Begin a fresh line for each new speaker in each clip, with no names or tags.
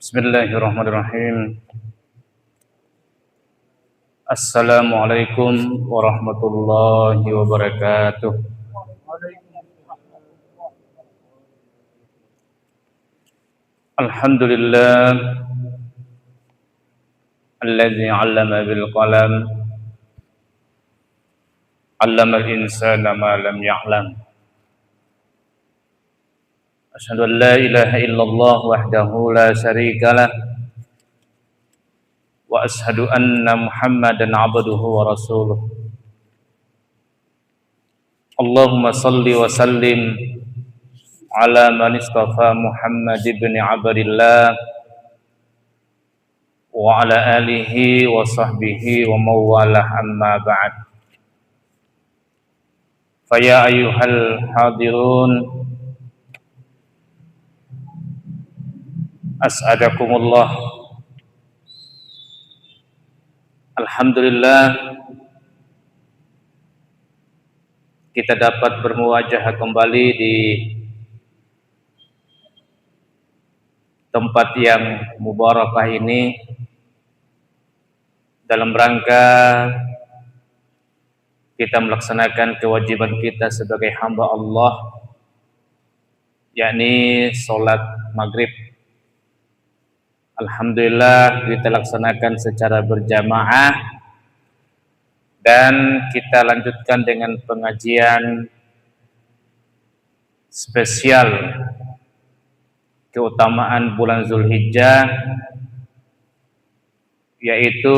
Bismillahirrahmanirrahim. Assalamualaikum warahmatullahi wabarakatuh. Alhamdulillah alladzi 'allama bil qalam 'allama al-insana ma lam ya'lam. Asyhadu an la ilaha illallah wahdahu la syarika lah wa asyhadu anna Muhammadan 'abduhu wa rasuluh. Allahumma salli wa sallim ala man istafa Muhammad ibn Abdillah wa ala alihi wa sahbihi wa mawalah, amma ba'd. Faya ayyuhal hadirun, as'adakumullah. Alhamdulillah kita dapat bermuwajah kembali di tempat yang mubarakah ini dalam rangka kita melaksanakan kewajiban kita sebagai hamba Allah, yakni sholat maghrib. Alhamdulillah kita laksanakan secara berjamaah dan kita lanjutkan dengan pengajian spesial keutamaan bulan Zulhijjah, yaitu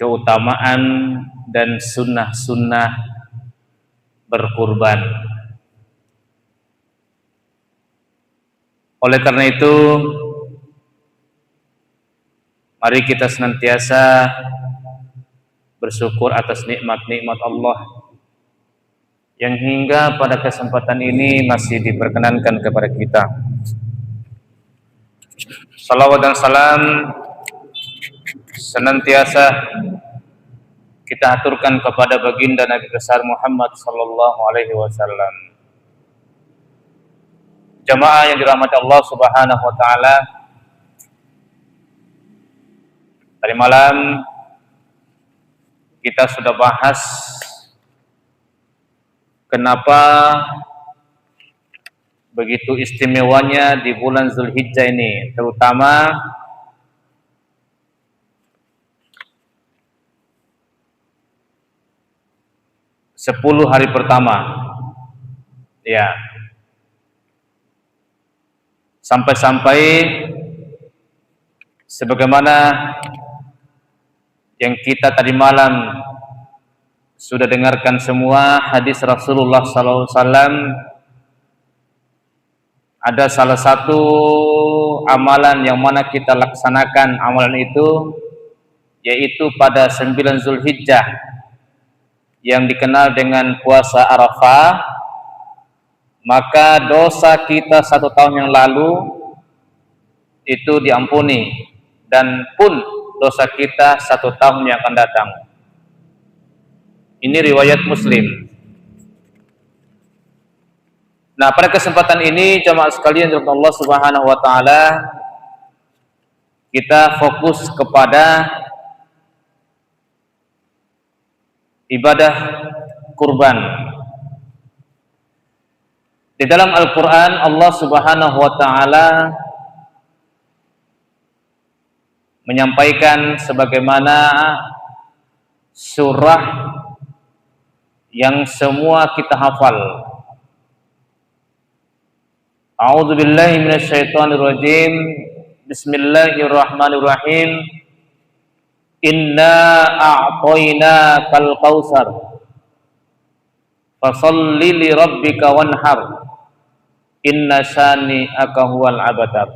keutamaan dan sunnah-sunnah berkurban. Oleh karena itu, mari kita senantiasa bersyukur atas nikmat-nikmat Allah yang hingga pada kesempatan ini masih diperkenankan kepada kita. Salawat dan salam senantiasa kita aturkan kepada baginda Nabi besar Muhammad sallallahu alaihi wasallam. Jamaah yang dirahmati Allah Subhanahu wa taala, tadi malam kita sudah bahas kenapa begitu istimewanya di bulan Zulhijjah ini, terutama sepuluh hari pertama, ya, sampai-sampai sebagaimana yang kita tadi malam sudah dengarkan semua hadis Rasulullah SAW, ada salah satu amalan yang mana kita laksanakan amalan itu, yaitu pada 9 Zulhijjah yang dikenal dengan puasa Arafah. Maka dosa kita 1 tahun yang lalu itu diampuni, dan pun dosa kita 1 tahun yang akan datang. Ini riwayat Muslim. Nah, pada kesempatan ini jemaah sekalian dari Allah Subhanahu wa taala, kita fokus kepada ibadah kurban. Di dalam Al-Quran Allah Subhanahu wa ta'ala menyampaikan sebagaimana surah yang semua kita hafal. A'udzu billahi minasyaitonir rajim. Bismillahirrahmanirrahim. Inna a'tainakal kautsar fasholli li rabbika wanhar inna syani'aka huwal abtar.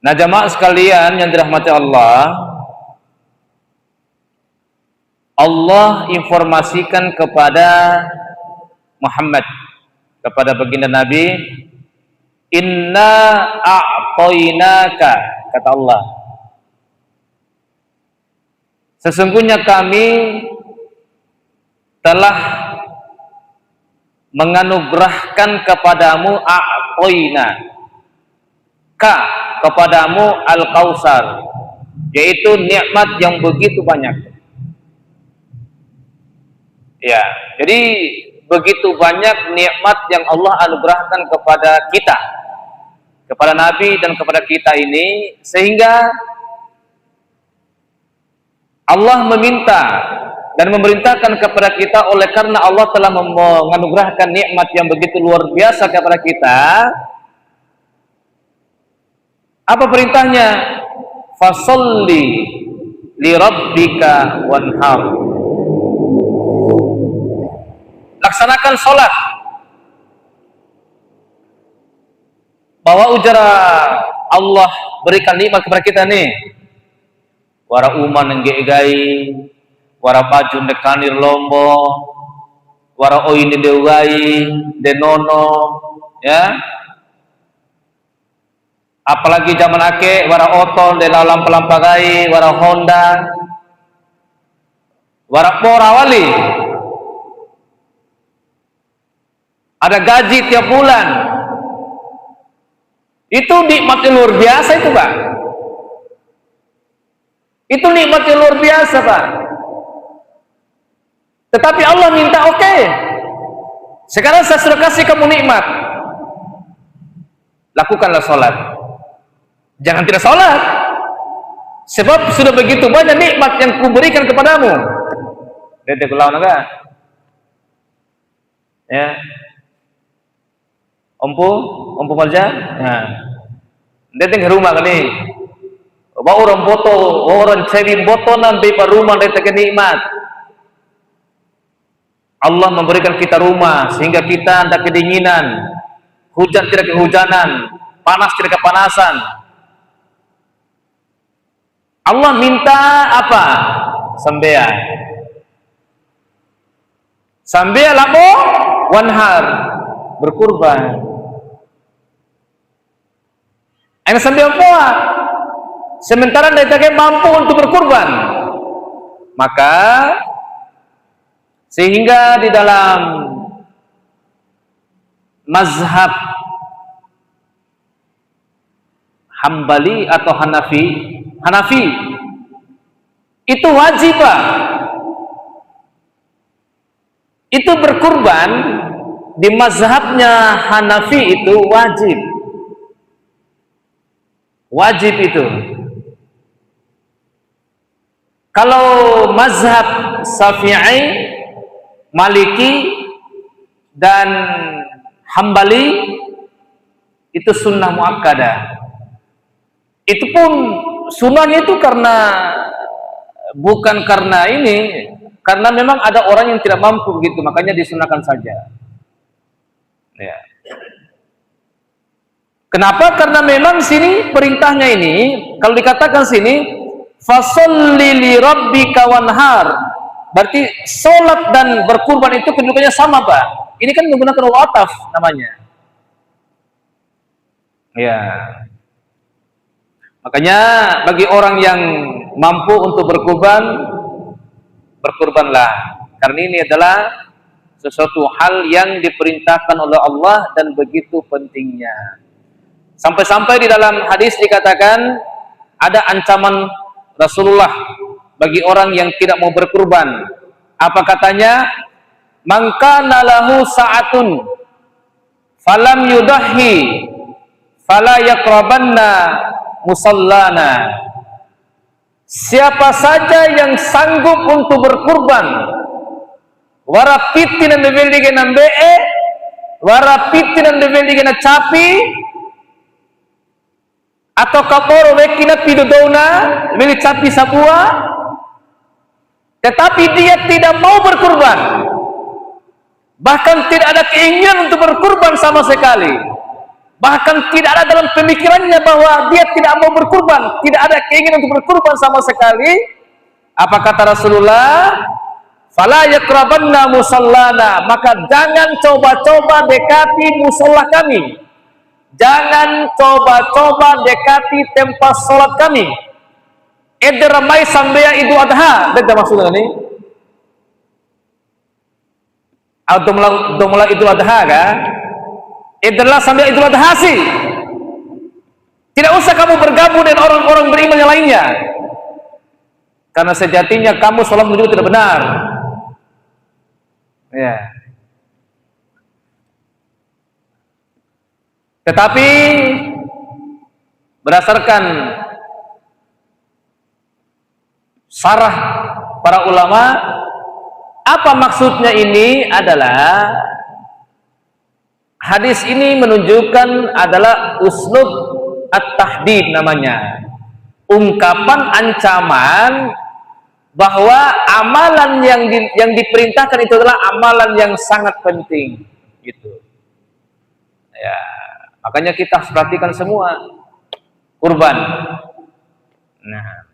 Nah, jamaah sekalian yang dirahmati Allah, Allah informasikan kepada Muhammad, kepada baginda Nabi, inna a'tainaka, kata Allah, sesungguhnya kami telah menganugerahkan kepadamu a'toina ka kepadamu al-kausar, yaitu nikmat yang begitu banyak. Ya, jadi begitu banyak nikmat yang Allah anugerahkan kepada kita, kepada Nabi dan kepada kita ini, sehingga Allah meminta dan memerintahkan kepada kita, oleh karena Allah telah menganugerahkan nikmat yang begitu luar biasa kepada kita. Apa perintahnya? Fasolli li rabbika wanhar. Laksanakan sholat. Bahwa ujara Allah berikan nikmat kepada kita nih. Wara uman nggegai, wara pajun dekanir lombo, wara oini deugai, denono, ya. Apalagi zaman ake, wara oton de dalam pelampagai, wara Honda, wara porawali. Ada gaji tiap bulan. Itu nikmat yang luar biasa itu, Pak. Itu nikmat yang luar biasa, Pak. Tetapi Allah minta, oke, sekarang saya sudah kasih kamu nikmat, lakukanlah sholat. Jangan tidak sholat, sebab sudah begitu banyak nikmat yang kuberikan kepadamu. Dede kulau naga, ya, ompu kerja, nah, dede ke rumah kali, bawa orang boto, orang cewek boto nanti per rumah dede ke nikmat. Allah memberikan kita rumah sehingga kita tidak kedinginan, hujan tidak kehujanan, panas tidak kepanasan. Allah minta apa? Sambea. Sambea lapo wanhar, berkurban. Ana sambea poa. Sementara mereka mampu untuk berkurban. Maka sehingga di dalam mazhab Hambali atau Hanafi itu wajib, Pak. Itu berkurban di mazhabnya Hanafi itu wajib. Wajib itu. Kalau mazhab Syafi'i, Maliki dan Hambali itu sunnah muakkadah. Itu pun sunnahnya itu bukan karena ini, karena memang ada orang yang tidak mampu begitu, makanya disunahkan saja. Ya. Kenapa? Karena memang sini perintahnya ini, kalau dikatakan sini, fasholli li rabbika wanhar, berarti sholat dan berkurban itu kedudukannya sama, Pak. Ini kan menggunakan wataf namanya. Ya. Makanya bagi orang yang mampu untuk berkurban, berkurbanlah. Karena ini adalah sesuatu hal yang diperintahkan oleh Allah dan begitu pentingnya. Sampai-sampai di dalam hadis dikatakan ada ancaman Rasulullah bagi orang yang tidak mau berkurban. Apa katanya? Man kana lahu sa'atun falam yudahi fala yaqrabanna musallana. Siapa saja yang sanggup untuk berkurban, warapitin and develdigen nambe'e, warapitin and develdigen capi, atau kaporo wekina pidodona weli capi sapua, tetapi dia tidak mau berkurban, bahkan tidak ada keinginan untuk berkurban sama sekali, bahkan tidak ada dalam pemikirannya bahwa dia tidak mau berkurban, tidak ada keinginan untuk berkurban sama sekali. Apa kata Rasulullah? Fala yaqrabanna musallana, maka jangan coba-coba dekati musola kami, jangan coba-coba dekati tempat sholat kami. Ramai sambea Idul Adha, beda maksudnya ini. Atau mulai Idul Adha kan? Idullah sambil Idul Adha. Tidak usah kamu bergabung dengan orang-orang beriman yang lainnya, karena sejatinya kamu sholat juga tidak benar. Ya. Tetapi berdasarkan syarah para ulama, apa maksudnya ini adalah hadis ini menunjukkan adalah uslub at-tahdid namanya, ungkapan ancaman bahwa amalan yang diperintahkan itu adalah amalan yang sangat penting gitu. Ya, makanya kita harus perhatikan semua kurban. Nah,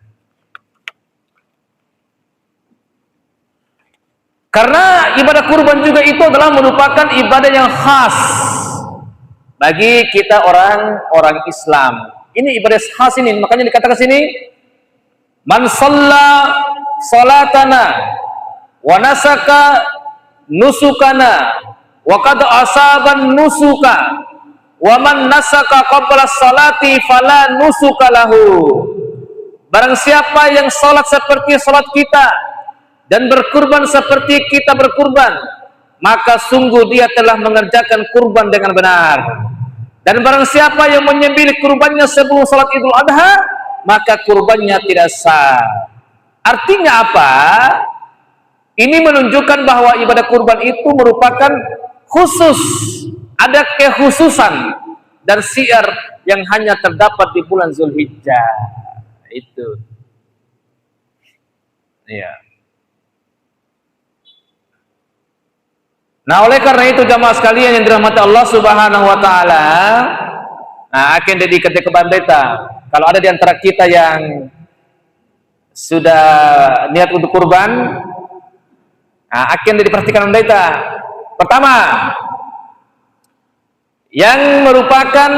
karena ibadah kurban juga itu adalah merupakan ibadah yang khas bagi kita orang Islam. Ini ibadah khas ini, makanya dikatakan sini, man shalla salatana wa nasaka nusukana wa qad asaban nusuka wa man nasaka qabla salati fala nusuka lahu. Barang siapa yang salat seperti salat kita dan berkurban seperti kita berkurban, maka sungguh dia telah mengerjakan kurban dengan benar. Dan barang siapa yang menyembelih kurbannya sebelum salat Idul Adha, maka kurbannya tidak sah. Artinya apa? Ini menunjukkan bahwa ibadah kurban itu merupakan khusus, ada kekhususan dan syiar yang hanya terdapat di bulan Zulhijjah. Itu. Iya. Nah, oleh karena itu jamaah sekalian yang dirahmati Allah Subhanahu wa taala, nah akan jadi ketika beta, kalau ada di antara kita yang sudah niat untuk kurban, nah akan diperhatikan beta. Pertama, yang merupakan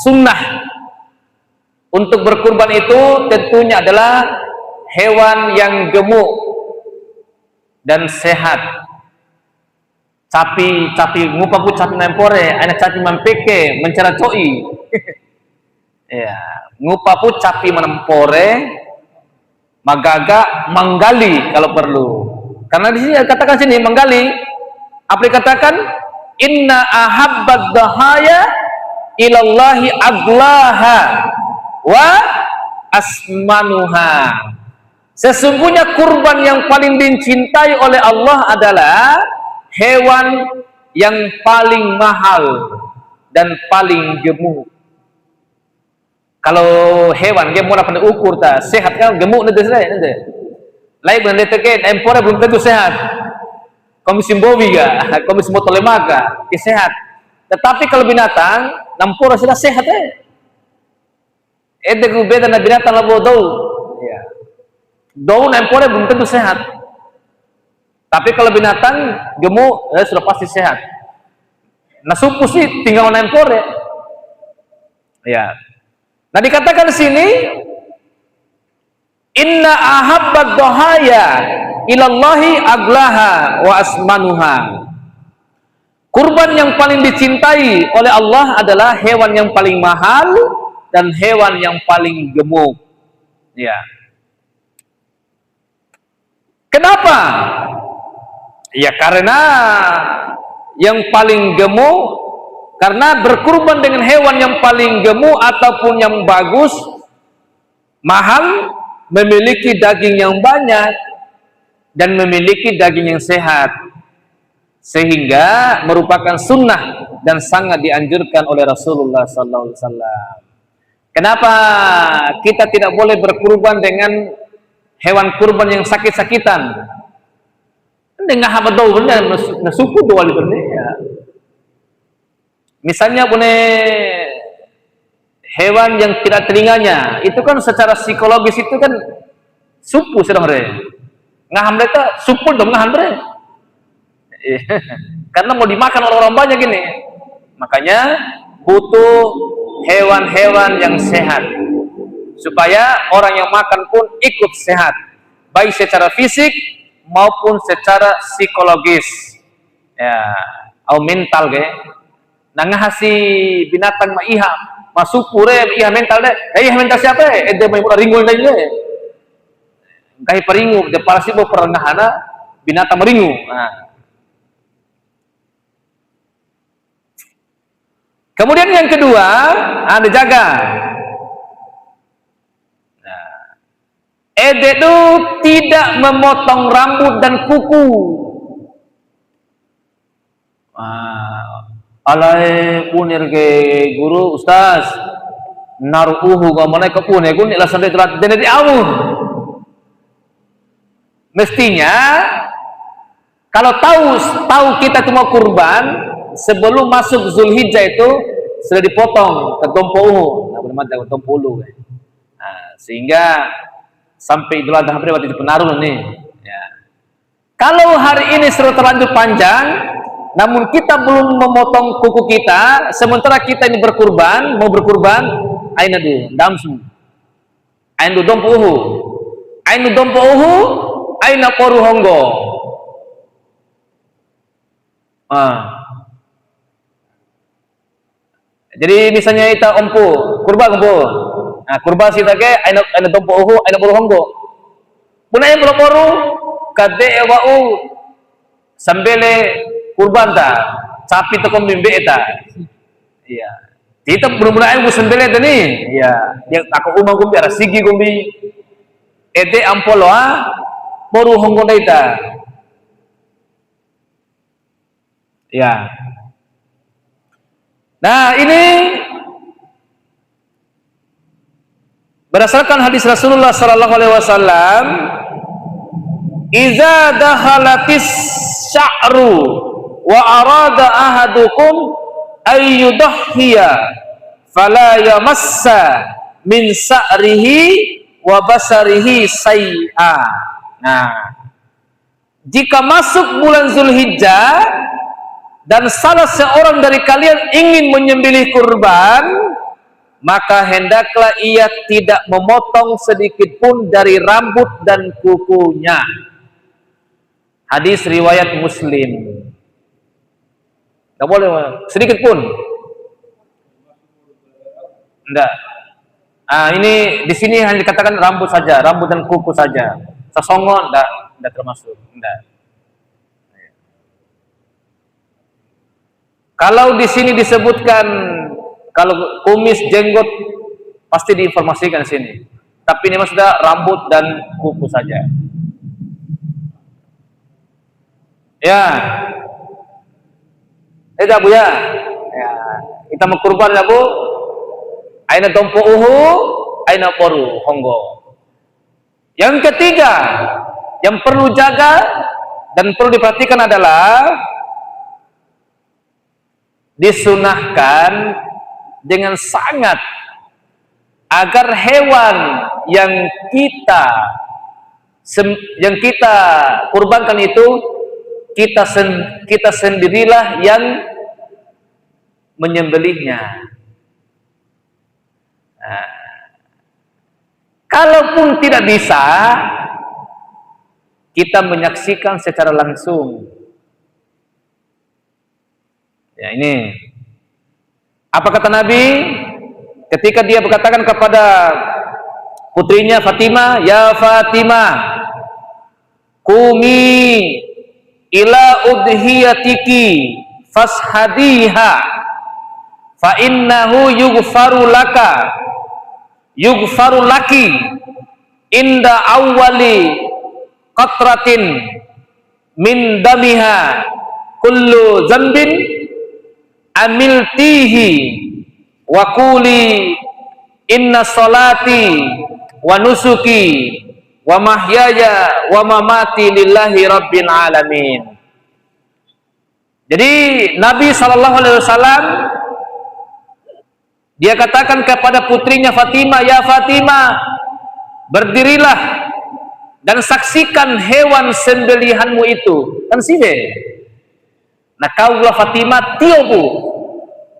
sunnah untuk berkurban itu tentunya adalah hewan yang gemuk dan sehat. Capi ngupapu capi nempore, anak capi mampeke mencara coi. Ya, ngupapu capi menempore, magaga menggali kalau perlu. Karena di sini katakan sini menggali, apa dikatakan? Inna ahabbad dahaya ilallahi aglaha wa asmanuha. Sesungguhnya kurban yang paling dicintai oleh Allah adalah hewan yang paling mahal dan paling gemuk. Kalau hewan gemuk apa ukur tak sehat kan gemuk nanti saya nanti. Lain nanti teken empore belum tentu sehat. Komisi bobi ga, komisi motolemaga, sehat. Tetapi kalau binatang nampura sudah sehat Ede beda na binatang labo dau. Ya. Dau empore belum tentu sehat. Tapi kalau binatang gemuk sudah pasti sehat. Nah supu sih tinggal nempore. Ya. Nah dikatakan di sini, inna ahabbad dhahaya ilallahi aglaha wa asmanuha. Kurban yang paling dicintai oleh Allah adalah hewan yang paling mahal dan hewan yang paling gemuk. Ya. Kenapa? Ya karena yang paling gemuk, karena berkurban dengan hewan yang paling gemuk ataupun yang bagus, mahal, memiliki daging yang banyak dan memiliki daging yang sehat, sehingga merupakan sunnah dan sangat dianjurkan oleh Rasulullah SAW. Kenapa kita tidak boleh berkurban dengan hewan kurban yang sakit-sakitan? Dengan hamba dau benar nasuku dua benar ya. Misalnya punya hewan yang tidak telinganya, itu kan secara psikologis itu kan supu sudah mereka. Ngaham mereka supu dong ngaham mereka. Karena mau dimakan orang-orang banyak ini. Makanya butuh hewan-hewan yang sehat supaya orang yang makan pun ikut sehat, baik secara fisik maupun secara psikologis ya, atau mental nangahasi binatang maiha masuk pure iha mental deh. Iha mental siapa? Ede may mula ringol na ile. Kahit paringu, de para sibo perengahana binatang meringu. Nah. Kemudian yang kedua, Anda jaga. Nah, ede itu tidak memotong rambut dan kuku. Alai punir ke guru ustaz naruhu gamane ke pune kun ila sande telat dene di awu. Mestinya kalau tahu kita itu mau kurban sebelum masuk Zulhijjah itu sudah dipotong ke tompohu. Nah, benar benar tompolu. Nah, sehingga sampai Idul Adha waktu itu penaruh nih. Ya. Kalau hari ini sudah terlanjur panjang namun kita belum memotong kuku kita, sementara kita ini mau berkurban, aina du damsu, aina du dompuhu, aina poru honggo. Jadi misalnya kita kurban ompu, nah kurban kita ke aina dompuhu, aina poru honggo. Punanya poru kade ewau sambele kurban ta sapi to kombimbe eta iya kita benar-benar sembele eta nih iya dia aku umang kumbi ara sigi kumbi ede ampolo poru honggo daita iya nah ini berdasarkan hadis Rasulullah sallallahu alaihi wasallam iza dakhalatis sya'ru wa arada ahadukum ayyudahhiya fala yamassa min sa'rihi wa basarihi say'a. Nah, jika masuk bulan Zulhijjah dan salah seorang dari kalian ingin menyembelih kurban, maka hendaklah ia tidak memotong sedikit pun dari rambut dan kukunya. Hadis riwayat Muslim. Tidak boleh sedikit pun. Tidak. Ini di sini hanya dikatakan rambut saja, rambut dan kuku saja. Sesongo tidak termasuk. Tidak. Kalau di sini disebutkan kalau kumis, jenggot pasti diinformasikan di sini. Tapi ini maksudnya rambut dan kuku saja. Ya. Bu ya. Kita mau kurban ya Bu. Aina dompuhu, aina poru honggo. Yang ketiga yang perlu jaga dan perlu diperhatikan adalah disunahkan dengan sangat agar hewan yang kita kurbankan itu kita sendirilah yang menyembelihnya. Nah, kalaupun tidak bisa, kita menyaksikan secara langsung. Ya ini. Apa kata Nabi? Ketika dia berkatakan kepada putrinya Fatimah, ya Fatimah, kumi ila udhiyatiki fashadiha fa innahu yughfaru laki inda awwali qatratin min damiha kullu zambin amiltihi wa quli inna salati wa nusuki wa mahyaya wa mamati lillahi rabbil alamin. Jadi Nabi SAW dia katakan kepada putrinya Fatimah, ya Fatimah, berdirilah dan saksikan hewan sembelihanmu itu. Kan sini. Nah kaulah Fatimah tiobu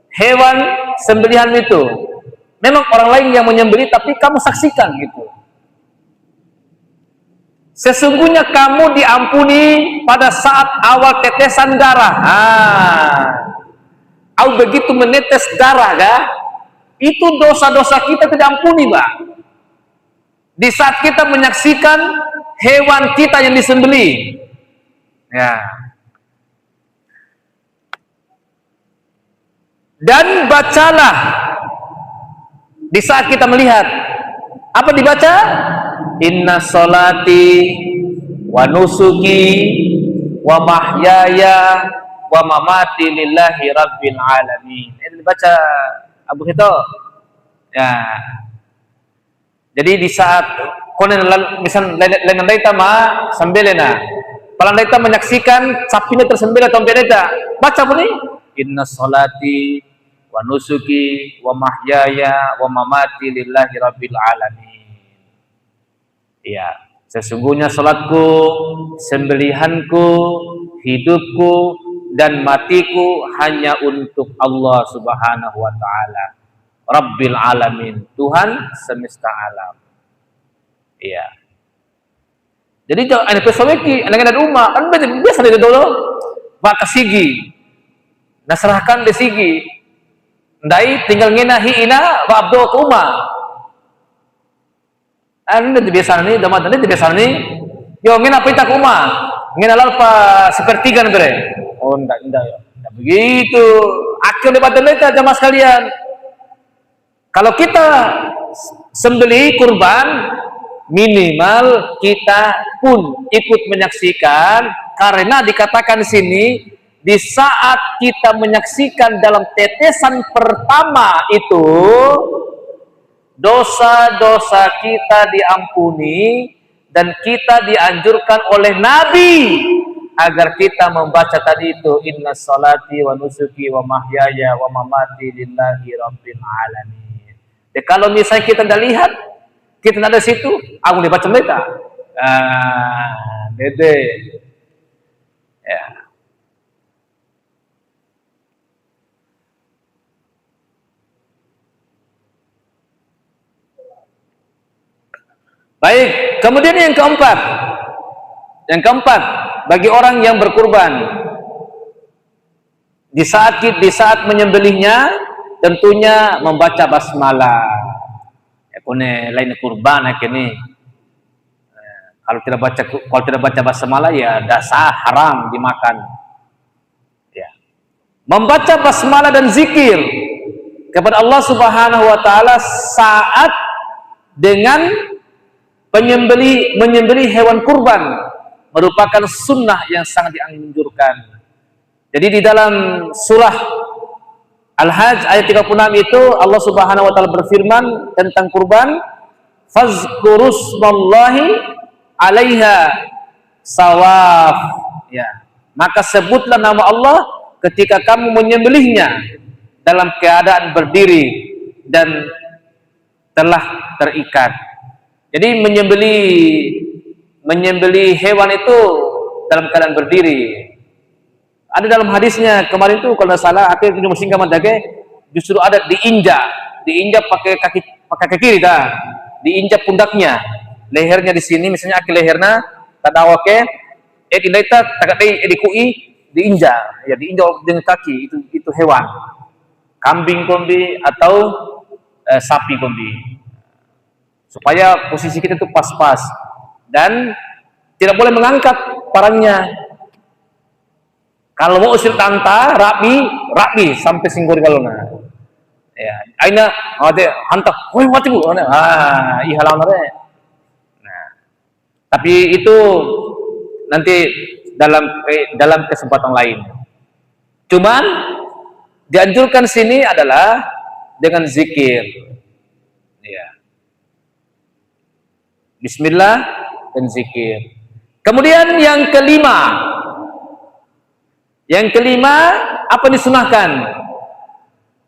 hewan sembelihan itu. Memang orang lain yang menyembelih tapi kamu saksikan gitu. Sesungguhnya kamu diampuni pada saat awal tetesan darah. Au begitu menetes darah kah? Itu dosa-dosa kita tidak ampuni, Pak. Di saat kita menyaksikan hewan kita yang disembelih. Ya. Dan bacalah di saat kita melihat apa dibaca? Inna sholati wa nusuki wa mahyaya wa mamati lillahi rabbil alamin. Itu dibaca Abu Hito. Ya. Jadi di saat konen misal lain daita ma sambelena. Palang daita menyaksikan sapinya tersembelih atau daita. Baca pun nih. Inna sholati wa nusuki wa mahyaya wa mamati lillahi rabbil alamin. Ya, sesungguhnya salatku, sembelihanku, hidupku dan matiku hanya untuk Allah Subhanahu wa taala, Rabbil alamin, Tuhan semesta alam. Iya. Jadi ane pesaweki, ane ada rumah, kan biasa dia dulu. Pak kasigi. Nasrahkan desigi. Ndai tinggal ngena hiina wa abdo ke rumah. Ane biasa ni, damat ni biasa ni. Yo ngena pita ke rumah. Ngena lalpa sepertiga bre. Oh enggak ya. Enggak begitu. Akhir debat mereka jamaah sekalian. Kalau kita sembelih kurban, minimal kita pun ikut menyaksikan, karena dikatakan di sini di saat kita menyaksikan dalam tetesan pertama itu dosa-dosa kita diampuni dan kita dianjurkan oleh Nabi agar kita membaca tadi itu inna sholati wa nusuki wa mahyaya wa mamati lillahi rabbil alamin. Jadi kalau misalnya kita tidak lihat, kita tidak ada situ, aku dibaca mereka. Dede. Ya. Baik, kemudian yang keempat. Yang keempat, bagi orang yang berkurban, di saat menyembelihnya tentunya membaca basmalah. Kone lain kurban ini. Kalau tidak baca basmalah ya dasar haram dimakan. Ya. Membaca basmalah dan zikir kepada Allah Subhanahu wa taala saat dengan menyembelih hewan kurban merupakan sunnah yang sangat dianjurkan. Jadi di dalam surah Al-Hajj ayat 36 itu Allah Subhanahu wa taala berfirman tentang kurban, fazkurusmallahi 'alaiha sawaf. Ya. Maka sebutlah nama Allah ketika kamu menyembelihnya dalam keadaan berdiri dan telah terikat. Jadi menyembelih hewan itu dalam keadaan berdiri. Ada dalam hadisnya kemarin itu kalau tidak salah akhirnya itu musingga mandage justru ada diinjak pakai kaki kiri dah, diinjak pundaknya, lehernya di sini misalnya aki leherna tadawake kita takadai dikui diinjak ya diinjak dengan kaki itu hewan kambing kombi atau sapi kombi supaya posisi kita itu pas-pas dan tidak boleh mengangkat parangnya. Kalau mau usil tanta, rapi sampai singguri kalau na. Ya, aina ada hantak, woi mati bu, ihalang ada. Nah, tapi itu nanti dalam kesempatan lain. Cuman dianjurkan sini adalah dengan zikir. Ya. Bismillah dan zikir. Kemudian yang kelima. Yang kelima, apa disunahkan?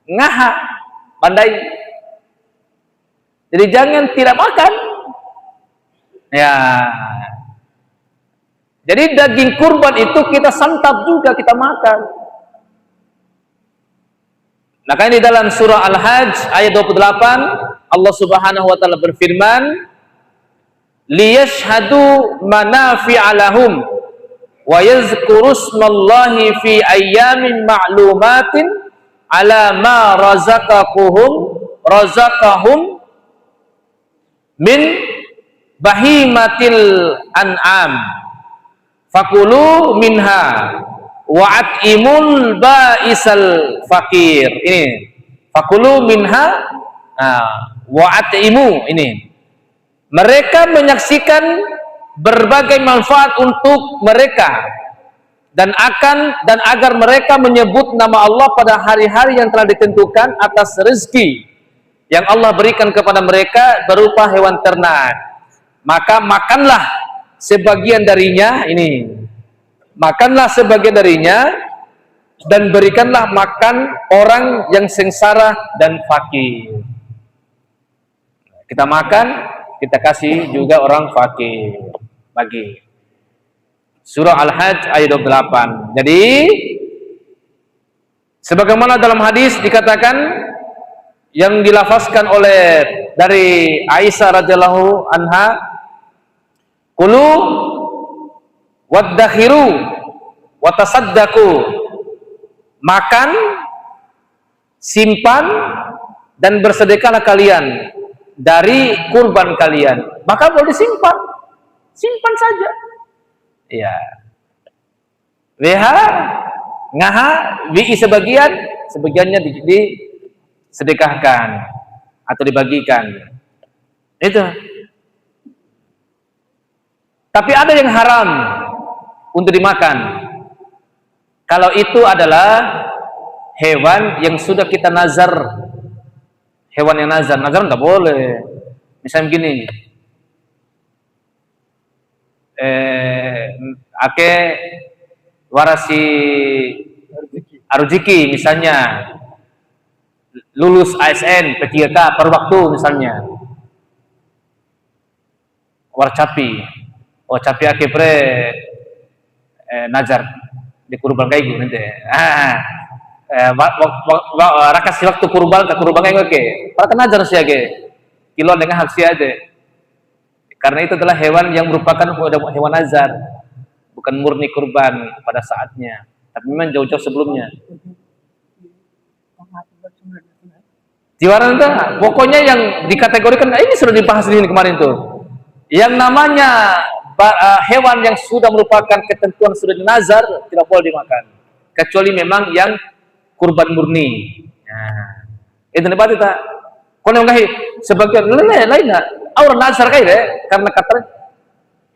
Ngaha, pandai. Jadi jangan tidak makan. Ya. Jadi daging kurban itu kita santap juga, kita makan. Makanya di dalam surah Al-Hajj ayat 28, Allah Subhanahu wa taala berfirman, liyashhadu manafi'a lahum wa yazkurusmallahi fi ayyamin ma'lumatin ala ma razaqahum min bahimatil an'am fakulu minha wa at'imul ba'isal fakir. Ini fakulu minha wa at'imu. Ini mereka menyaksikan berbagai manfaat untuk mereka dan agar mereka menyebut nama Allah pada hari-hari yang telah ditentukan atas rezeki yang Allah berikan kepada mereka berupa hewan ternak. Maka makanlah sebagian darinya, ini makanlah sebagian darinya dan berikanlah makan orang yang sengsara dan fakir. Kita makan, kita kasih juga orang fakir, bagi. Surah Al-Hajj ayat 28. Jadi sebagaimana dalam hadis dikatakan yang dilafazkan oleh dari Aisyah radhiyallahu anha, kulu waddakhiru watasaddaqu, makan, simpan dan bersedekahlah kalian dari kurban kalian. Maka boleh disimpan, simpan saja. Ya, WH, ngaha, WI sebagiannya disedekahkan atau dibagikan. Itu. Tapi ada yang haram untuk dimakan. Kalau itu adalah hewan yang sudah kita nazar, hewan yang nazar nggak boleh. Misalnya begini. Ake warasi arujiki misalnya lulus ASN P3K per waktu misalnya warcapi ake pre nazar di kurban kayak gitu nanti rakas waktu kurban ke kurban kayak oke para nazar sih ake kilo dengan hak sih aja. Karena itu adalah hewan yang merupakan hewan nazar, bukan murni kurban pada saatnya, tapi memang jauh-jauh sebelumnya. Tiwaran itu, pokoknya yang dikategorikan, ini sudah dibahas di sini kemarin tuh. Yang namanya hewan yang sudah merupakan ketentuan sudah dinazar tidak boleh dimakan, kecuali memang yang kurban murni. Nah, itu nih berarti tak. Kalau nggak sebagian lainnya. Orang nazar kayak deh, karena kata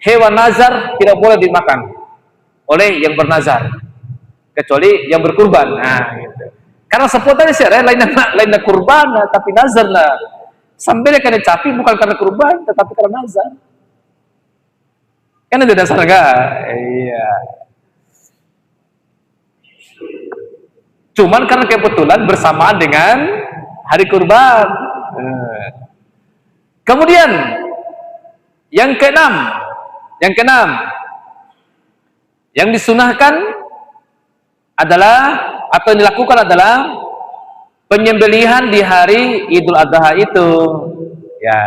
hewan nazar tidak boleh dimakan oleh yang bernazar, kecuali yang berkurban. Nah, gitu. Karena seputarnya sih, lainnya kurban, tapi nazar lah. Sambil karena capi bukan karena kurban, tetapi karena nazar. Kan itu dasar enggak? Iya. Cuman karena kebetulan bersamaan dengan hari kurban. Kemudian yang keenam, yang disunahkan adalah atau yang dilakukan adalah penyembelihan di hari Idul Adha itu. Ya,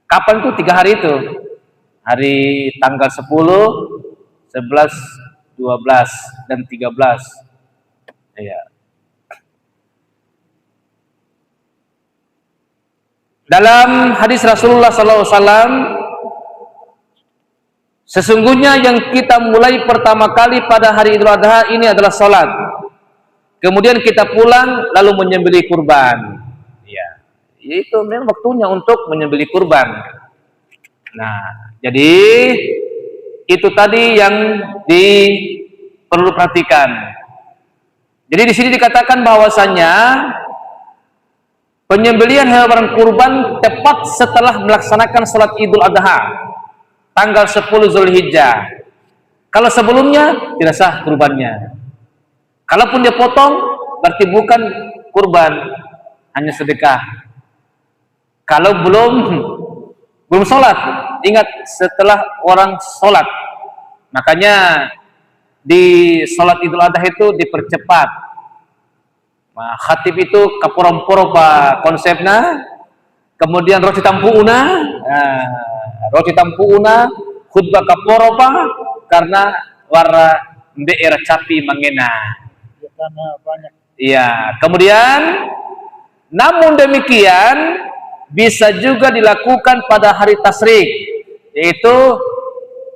kapan tuh? 3 hari itu. Hari tanggal 10, 11, 12 dan 13. Ya. Dalam hadis Rasulullah SAW, sesungguhnya yang kita mulai pertama kali pada hari Idul Adha ini adalah salat. Kemudian kita pulang lalu menyembelih kurban. Ya, itu memang waktunya untuk menyembelih kurban. Nah, jadi itu tadi yang perlu perhatikan. Jadi di sini dikatakan bahwasanya penyembelihan hewan kurban tepat setelah melaksanakan salat Idul Adha tanggal 10 Zulhijjah. Kalau sebelumnya tidak sah kurbannya. Kalaupun dia potong berarti bukan kurban, hanya sedekah. Kalau belum sholat, ingat setelah orang sholat, makanya di sholat Idul Adha itu dipercepat. Nah, khatib itu kaporo-poro pak konsepnya, kemudian roti tampuuna, khutbah kaporo pak karena warna daerah capi mangena.
Karena banyak
Iya, kemudian namun demikian bisa juga dilakukan pada hari tasyrik, yaitu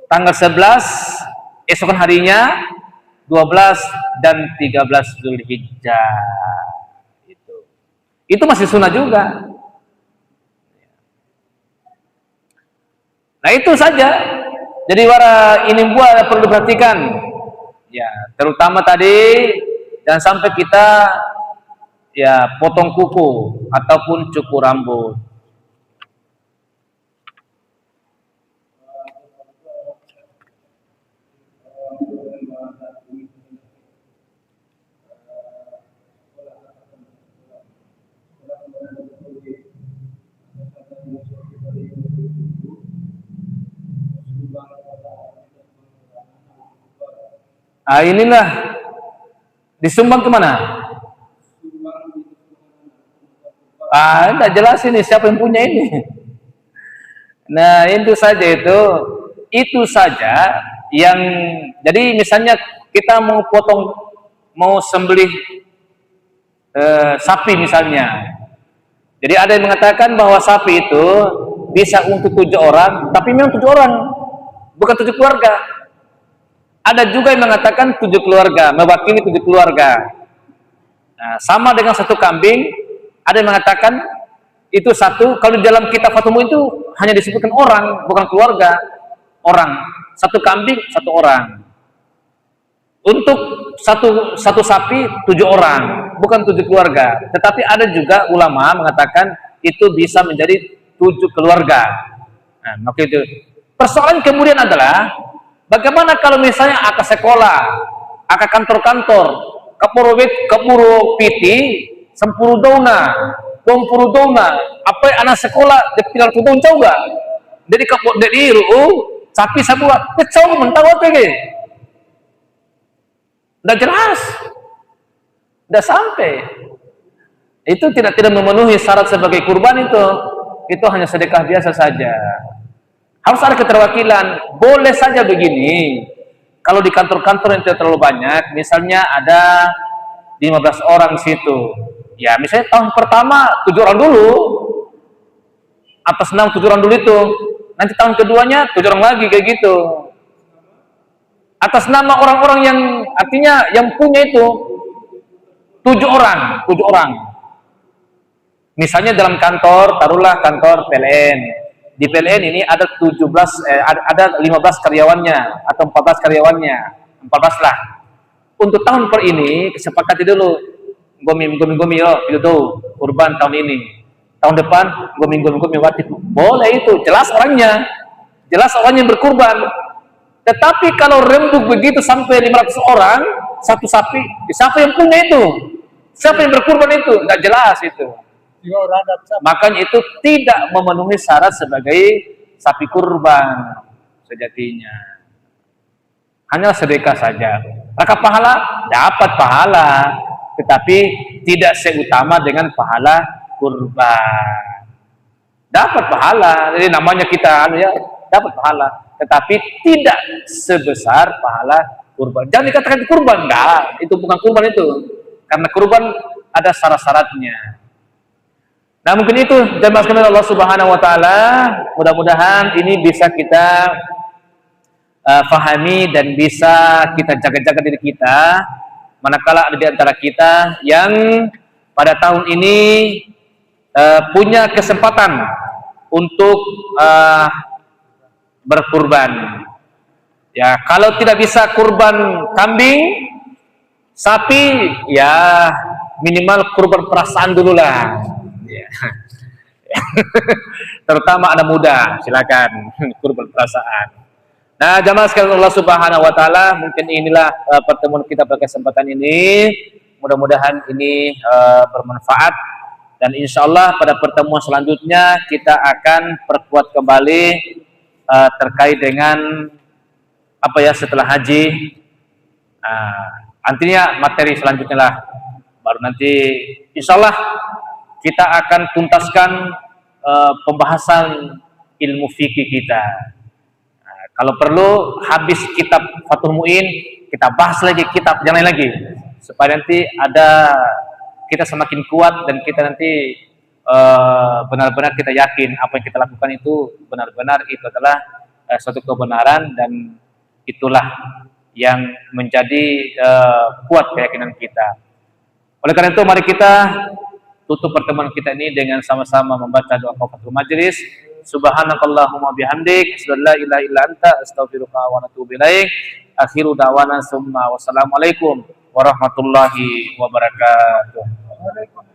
tanggal 11 esokan harinya, 12 dan 13 Zulhijjah. Itu masih sunnah juga. Nah itu saja. Jadi ini buat perlu diperhatikan. Ya, terutama tadi jangan sampai kita ya potong kuku ataupun cukur rambut. Ah inilah disumbang kemana? Ah, enggak jelas ini siapa yang punya ini. Nah, itu saja yang jadi misalnya kita mau potong, mau sembelih sapi misalnya. Jadi ada yang mengatakan bahwa sapi itu bisa untuk 7 orang, tapi memang 7 orang, bukan 7 keluarga. Ada juga yang mengatakan 7 keluarga, mewakili 7 keluarga. Nah, sama dengan satu kambing, ada yang mengatakan itu satu, kalau di dalam kitab Fatwa itu hanya disebutkan orang, bukan keluarga. Orang, satu kambing, 1 orang. Untuk satu sapi 7 orang, bukan 7 keluarga. Tetapi ada juga ulama mengatakan itu bisa menjadi 7 keluarga. Nah, maka itu. Persoalan kemudian adalah bagaimana kalau misalnya aka sekolah, aka kantor-kantor, kapuro piti, sempuru dona, dompuru dona, apa anak sekolah depilar tudung tahu gak? Jadi kapur dari sapi sebuah, kecau mentau apa ini? Udah jelas, udah sampai. Itu tidak memenuhi syarat sebagai kurban itu hanya sedekah biasa saja. Harus ada keterwakilan. Boleh saja begini. Kalau di kantor-kantor yang tidak terlalu banyak, misalnya ada 15 orang situ. Ya, misalnya tahun pertama 7 orang dulu. Atas nama 7 orang dulu itu. Nanti tahun keduanya 7 orang lagi kayak gitu. Atas nama orang-orang yang artinya yang punya itu 7 orang. Misalnya dalam kantor, taruhlah kantor PLN. Di PLN ini ada 15 karyawannya atau 14 karyawannya, 14 lah. Untuk tahun per ini kesepakati dulu, gomi yo, itu kurban tahun ini. Tahun depan gomi wajib. Boleh itu, jelas orangnya yang berkurban. Tetapi kalau rembuk begitu sampai 500 orang satu sapi, siapa yang punya itu? Siapa yang berkurban itu? Nggak jelas itu. Makanya itu tidak memenuhi syarat sebagai sapi kurban sejatinya. Hanya sedekah saja. Maka pahala dapat pahala, tetapi tidak seutama dengan pahala kurban. Dapat pahala, jadi namanya kita dapat pahala, tetapi tidak sebesar pahala kurban. Jangan dikatakan kurban, enggak. Itu bukan kurban itu. Karena kurban ada syarat-syaratnya. Nah mungkin itu jamaah sekalian Allah Subhanahu Wa Taala, mudah-mudahan ini bisa kita fahami dan bisa kita jaga-jaga diri kita. Manakala ada di antara kita yang pada tahun ini punya kesempatan untuk berkurban. Ya kalau tidak bisa kurban kambing, sapi, ya minimal kurban perasaan dulu lah. Ya. Terutama anak muda, silakan kurban perasaan. Nah, jamaah sekalian Allah Subhanahu Wa Taala, mungkin inilah pertemuan kita pada kesempatan ini. Mudah-mudahan ini bermanfaat dan insya Allah pada pertemuan selanjutnya kita akan perkuat kembali terkait dengan apa ya setelah haji. Nantinya materi selanjutnya lah, baru nanti insya Allah kita akan tuntaskan pembahasan ilmu fikih kita. Nah, kalau perlu habis kitab Fathul Mu'in, kita bahas lagi kitab yang lain lagi supaya nanti ada kita semakin kuat dan kita nanti benar-benar kita yakin apa yang kita lakukan itu benar-benar itu adalah suatu kebenaran dan itulah yang menjadi kuat keyakinan kita. Oleh karena itu mari kita tutup pertemuan kita ini dengan sama-sama membaca doa kafaratul majelis. Subhanakallahumma bihamdik, asyhadu an la ilaha illa anta, astaghfiruka wa atubu ilaik. Akhiru da'wana summa wassalamualaikum warahmatullahi wabarakatuh.